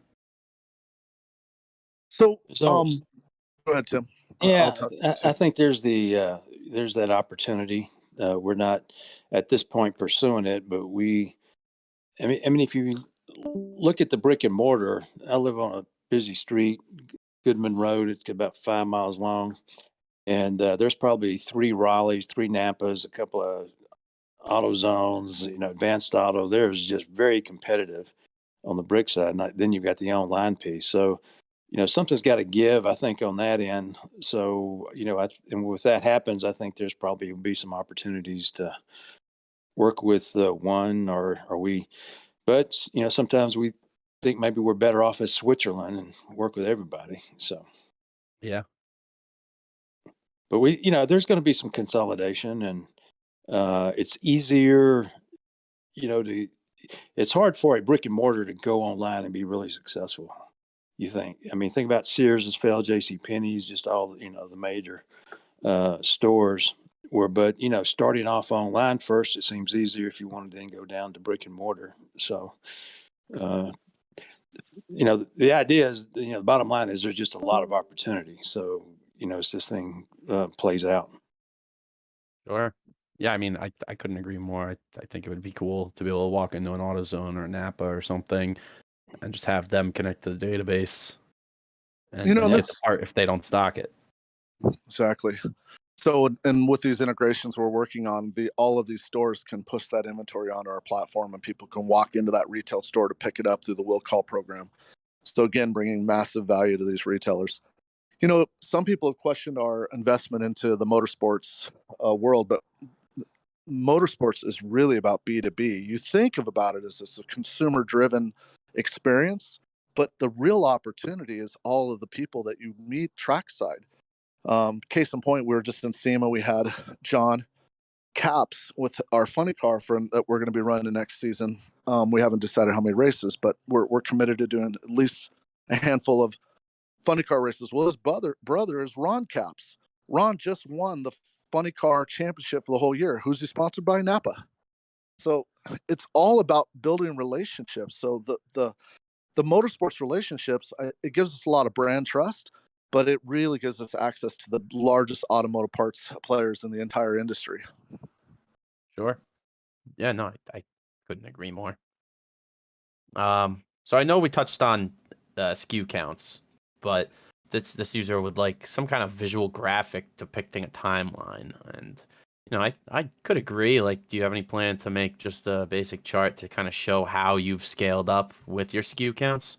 So, So go ahead, Tim. yeah, I think there's that opportunity. We're not at this point pursuing it, but I mean, if you look at the brick and mortar, I live on a busy street, Goodman Road. It's about 5 miles long, and there's probably 3 Raleighs, 3 Nampas, a couple of auto zones. Advanced auto. There's just very competitive on the brick side. And then you've got the online piece. So, something's got to give, I think, on that end. So, and with that happens, I think there's probably will be some opportunities to work with one or we, but, sometimes we think maybe we're better off as Switzerland and work with everybody. So, Yeah. but there's going to be some consolidation, and it's easier, it's hard for a brick and mortar to go online and be really successful. You think? I mean, think about Sears has failed, J.C. Penney's, just all the major stores were. But starting off online first, it seems easier if you want to then go down to brick and mortar. So, the idea is, the bottom line is there's just a lot of opportunity. So, as this thing plays out. Sure. Yeah, I mean, I couldn't agree more. I think it would be cool to be able to walk into an AutoZone or a Napa or something and just have them connect to the database and get the part if they don't stock it. Exactly. So, and with these integrations we're working on, all of these stores can push that inventory onto our platform, and people can walk into that retail store to pick it up through the Will Call program. So again, bringing massive value to these retailers. Some people have questioned our investment into the motorsports world, but motorsports is really about B2B. You think about it as a consumer-driven experience, but the real opportunity is all of the people that you meet trackside. Case in point, we were just in SEMA. We had John Caps with our funny car that we're going to be running next season. We haven't decided how many races, but we're committed to doing at least a handful of funny car races. Well, his brother is Ron Caps. Ron just won the funny car championship for the whole year. Who's he sponsored by? Napa. So it's all about building relationships. So the motorsports relationships, it gives us a lot of brand trust, but it really gives us access to the largest automotive parts players in the entire industry. Sure. Yeah, no, I couldn't agree more. So I know we touched on SKU counts, but this user would like some kind of visual graphic depicting a timeline, and I could agree. Like, do you have any plan to make just a basic chart to kind of show how you've scaled up with your SKU counts?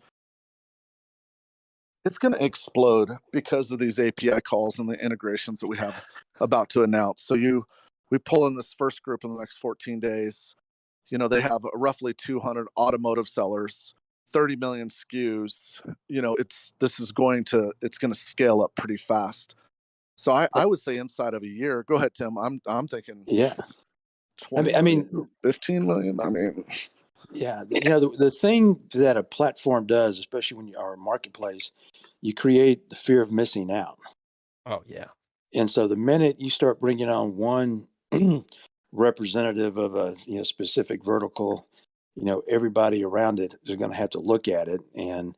It's going to explode because of these API calls and the integrations that we have about to announce. So we pull in this first group in the next 14 days. They have roughly 200 automotive sellers, 30 million SKUs. It's going to scale up pretty fast. So I would say inside of a year. Go ahead, Tim. I'm thinking Yeah. 20 I million, mean, 15 million. I mean, yeah, the thing that a platform does, especially when you are a marketplace, you create the fear of missing out. Oh yeah, And so the minute you start bringing on one representative of a specific vertical, everybody around it is going to have to look at it. And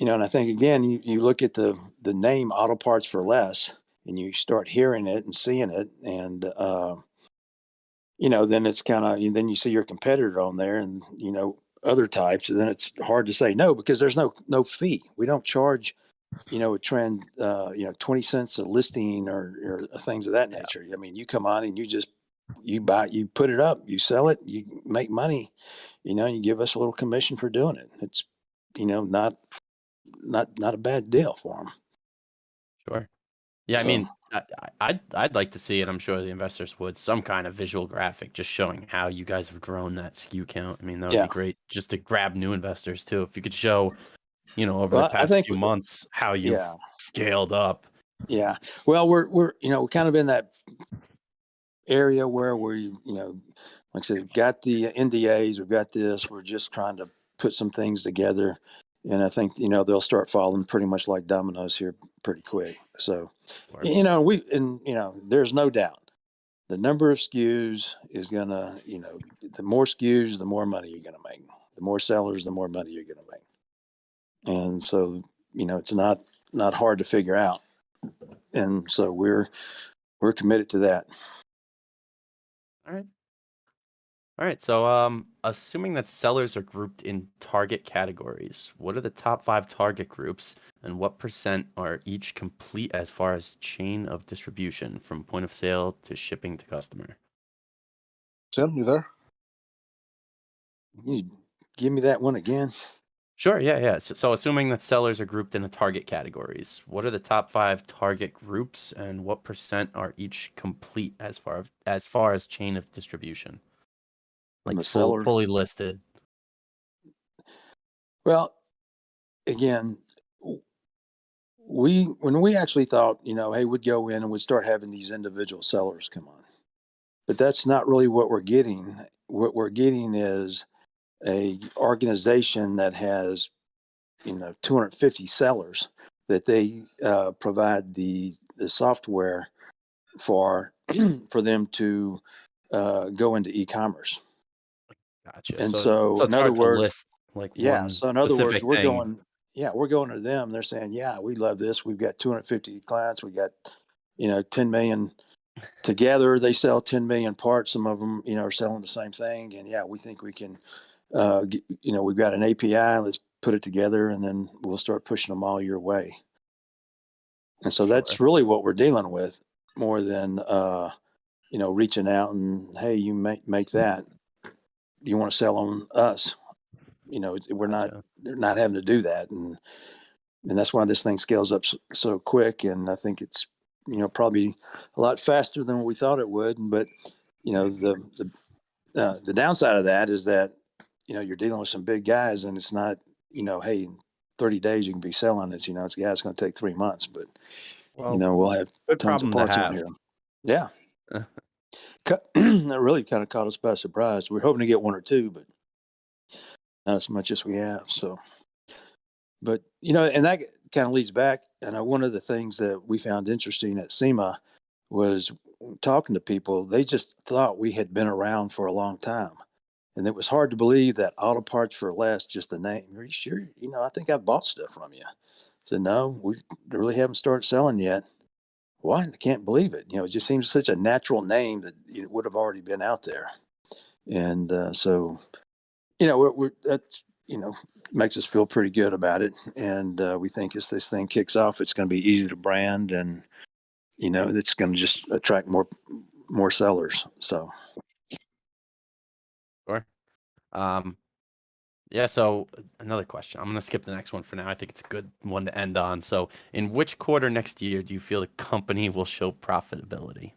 and I think again, you look at the name Auto Parts for Less, and you start hearing it and seeing it, and then it's kind of, then you see your competitor on there, and other types, and then it's hard to say no because there's no fee. We don't charge a trend, 20 cents a listing or things of that yeah, nature. I mean, you come on and you buy, you put it up, you sell it, you make money, you give us a little commission for doing it. It's, not a bad deal for them. sure. Yeah, I So, mean, I'd like to see it. I'm sure the investors would, some kind of visual graphic just showing how you guys have grown that SKU count. I mean, that would be yeah. great just to grab new investors too. If you could show, over the Well, I past think, few months how you've yeah, scaled up. yeah. Well, we're kind of in that area where we, like I said, we've got the NDAs, we've got this, we're just trying to put some things together. And I think, they'll start falling pretty much like dominoes here pretty quick. So, Or, there's no doubt the number of SKUs is going to, the more SKUs, the more money you're going to make. The more sellers, the more money you're going to make. And so, it's not hard to figure out. And so we're committed to that. all right. All right. So, assuming that sellers are grouped in target categories, what are the top 5 target groups, and what percent are each complete as far as chain of distribution from point of sale to shipping to customer? Tim, you there? You give me that one again. Sure. Yeah. Yeah. So, assuming that sellers are grouped into target categories, what are the top 5 target groups, and what percent are each complete as far as chain of distribution, From like a seller. fully listed? Well, again, when we actually thought, hey, we'd go in and we'd start having these individual sellers come on, but that's not really what we're getting. What we're getting is a organization that has 250 sellers that they provide the software for for them to go into e-commerce. Gotcha. And So so, in it's other hard to words, list like yeah. one So in other words, specific thing. we're going to them. They're saying, yeah, we love this. We've got 250 clients. We got 10 million together. They sell 10 million parts. Some of them are selling the same thing. And yeah, we think we can. We've got an API. Let's put it together, and then we'll start pushing them all your way. And so that's Sure. really what we're dealing with, more than reaching out and, hey, you make that. You want to sell on us? We're not. Gotcha. They're not having to do that, and that's why this thing scales up so quick. And I think it's probably a lot faster than we thought it would. But the downside of that is that you're dealing with some big guys, and it's not hey, in 30 days you can be selling this. It's going to take 3 months, but Well, we'll have good tons of problem to parts on have. here. Yeah. That really kind of caught us by surprise. We're hoping to get 1 or 2, but not as much as we have. So, but and that kind of leads back. And one of the things that we found interesting at SEMA was talking to people, they just thought we had been around for a long time. And it was hard to believe that Auto Parts for Less, just the name. Are you sure? I think I bought stuff from you. I said, no, we really haven't started selling yet. Why? I can't believe it. It just seems such a natural name that it would have already been out there. And so, that's, makes us feel pretty good about it. And we think as this thing kicks off, it's going to be easy to brand, and, it's going to just attract more sellers. So. Sure. Yeah, so another question. I'm going to skip the next one for now. I think it's a good one to end on. So, in which quarter next year do you feel the company will show profitability?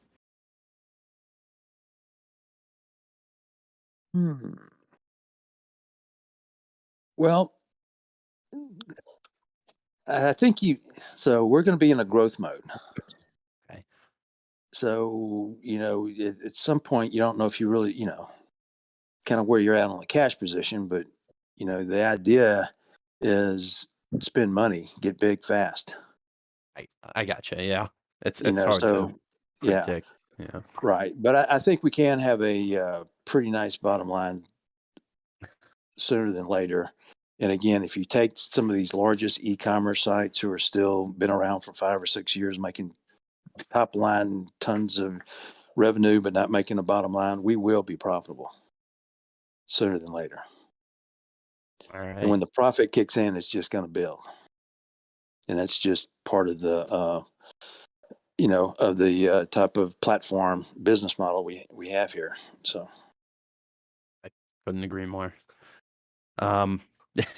Well, I think so we're going to be in a growth mode. Okay. So, at some point, you don't know if you really, kind of where you're at on the cash position, but, the idea is spend money, get big fast. I gotcha. Yeah. It's hard So, to yeah, predict. Yeah. right. But I think we can have a pretty nice bottom line sooner than later. And again, if you take some of these largest e-commerce sites who are still been around for 5 or 6 years, making top line tons of revenue, but not making a bottom line, we will be profitable sooner than later. All right. And when the profit kicks in, it's just going to build. And that's just part of the, type of platform business model we have here. So. I couldn't agree more.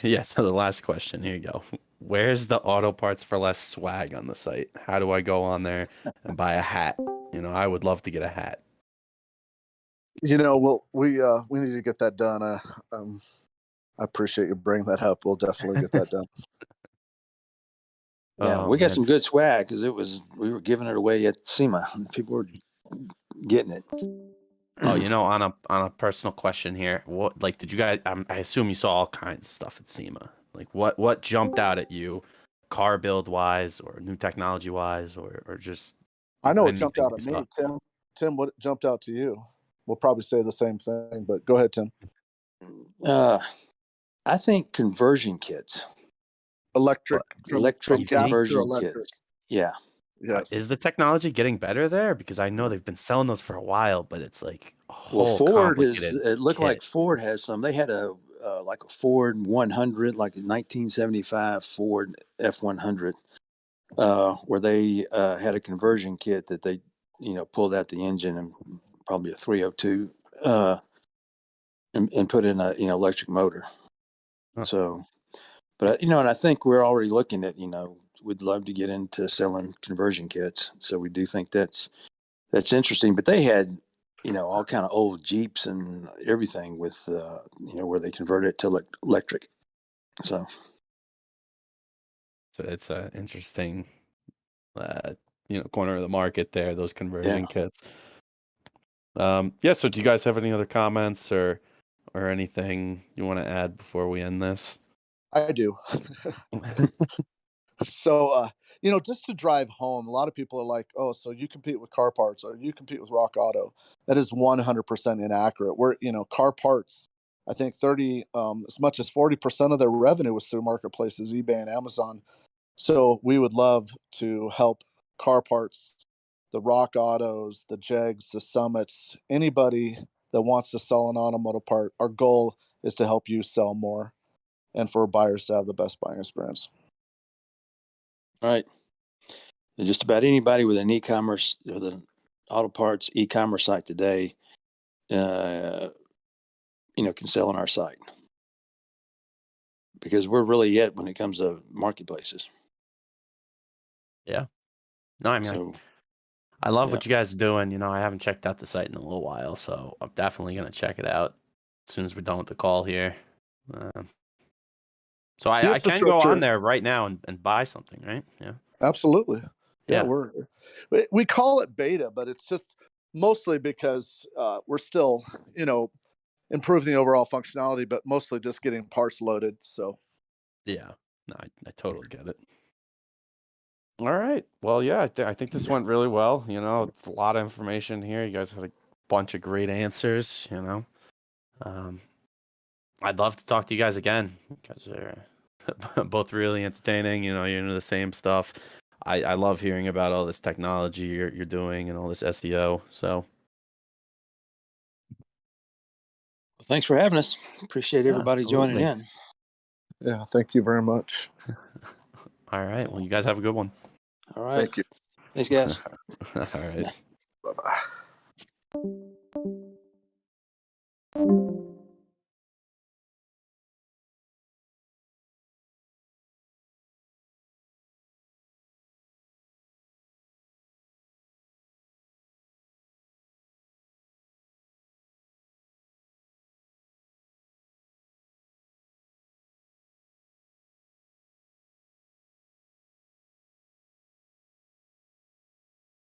Yeah, so the last question, here you go. Where's the Auto Parts for Less swag on the site? How do I go on there and buy a hat? I would love to get a hat. Well, we need to get that done. I appreciate you bringing that up. We'll definitely get that done. Yeah, Oh, we got man. some good swag because we were giving it away at SEMA. People were getting it. Oh, on a personal question here, what did you guys? I assume you saw all kinds of stuff at SEMA. Like what jumped out at you, car build wise, or new technology wise, or just I know what anything jumped out you at saw? me, Tim. Tim, what jumped out to you? We'll probably say the same thing, but go ahead, Tim. I think conversion kits, Electric from electric gas to conversion electric. kits. Yeah. Yes. Is the technology getting better there? Because I know they've been selling those for a while, but it's like a Well, whole Ford complicated it looked like kit. Ford has some. They had a Ford 100, like a 1975 Ford F100, where they had a conversion kit that they, pulled out the engine and probably a 302, and put in a, electric motor. Huh. So, but and I think we're already looking at, we'd love to get into selling conversion kits. So we do think that's interesting. But they had, all kind of old Jeeps and everything with, where they converted it to electric. So it's a interesting, corner of the market there. Those conversion kits. Yeah. So, do you guys have any other comments or anything you want to add before we end this? I do. So, just to drive home, a lot of people are like, oh, so you compete with car parts or you compete with Rock Auto. That is 100% inaccurate. Car parts, I think as much as 40% of their revenue was through marketplaces, eBay and Amazon. So we would love to help car parts, the Rock Autos, the Jegs, the Summits, anybody that wants to sell an automotive part. Our goal is to help you sell more and for buyers to have the best buying experience. right. And just about anybody with an e-commerce, with an auto parts e-commerce site today, can sell on our site, because we're really it when it comes to marketplaces. Yeah. No, I mean, So, I love yeah. what you guys are doing. I haven't checked out the site in a little while, so I'm definitely gonna check it out as soon as we're done with the call here. So I can go on there right now and buy something, right? Yeah. Absolutely. Yeah, Yeah. we call it beta, but it's just mostly because we're still, improving the overall functionality, but mostly just getting parts loaded. So Yeah. No, I totally get it. All right. Well, yeah, I think this went really well. You know, it's a lot of information here. You guys had a bunch of great answers. You know, um, I'd love to talk to you guys again. You guys are both really entertaining. You know, you're into the same stuff. I love hearing about all this technology you're doing and all this SEO. So Thanks for having us. Appreciate yeah, everybody joining absolutely. in. Yeah, thank you very much. All right. Well, you guys have a good one. All right. Thank you. Thanks, guys. All right. Bye bye.